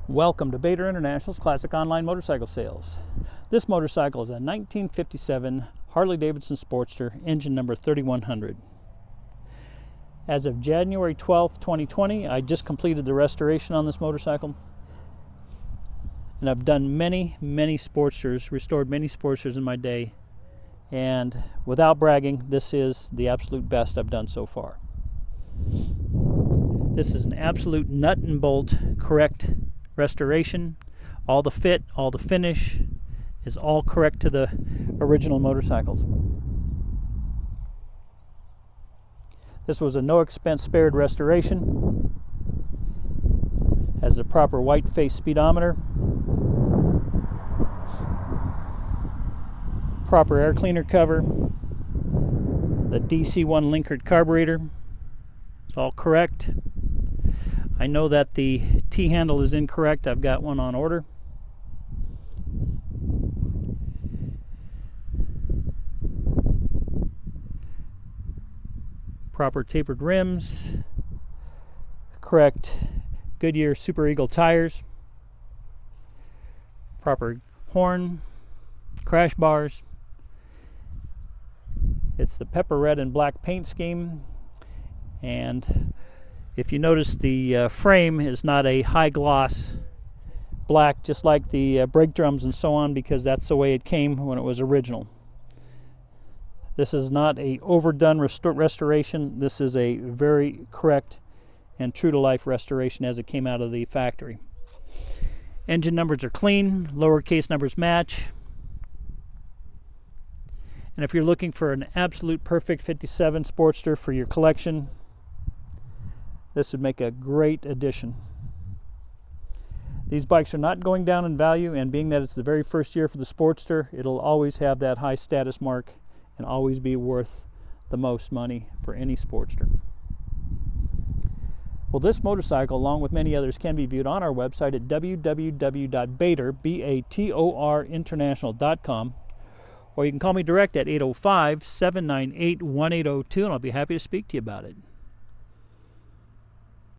Welcome to Bader International's Classic Online Motorcycle Sales. This motorcycle is a 1957 Harley Davidson Sportster, engine number 3100. As of January 12th, 2020, I just completed the restoration on this motorcycle. And I've done many Sportsters, restored many Sportsters in my day. And without bragging, this is the absolute best I've done so far. This is an absolute nut and bolt correct restoration. All the fit, all the finish is all correct to the original motorcycles. This was a no expense spared restoration. Has the proper white face speedometer, proper air cleaner cover, the DC1 linkered carburetor. It's all correct. I know that the T-handle is incorrect. I've got one on order. Proper tapered rims. Correct Goodyear Super Eagle tires. Proper horn. Crash bars. It's the pepper red and black paint scheme. And if you notice, the frame is not a high gloss black, just like the brake drums and so on, because that's the way it came when it was original. This is not a overdone restoration. This is a very correct and true to life restoration as it came out of the factory. Engine numbers are clean, lowercase numbers match. And if you're looking for an absolute perfect 57 Sportster for your collection, this would make a great addition. These bikes are not going down in value, and being that it's the very first year for the Sportster, it'll always have that high status mark and always be worth the most money for any Sportster. Well, this motorcycle, along with many others, can be viewed on our website at www.bader.international.com, or you can call me direct at 805-798-1802, and I'll be happy to speak to you about it.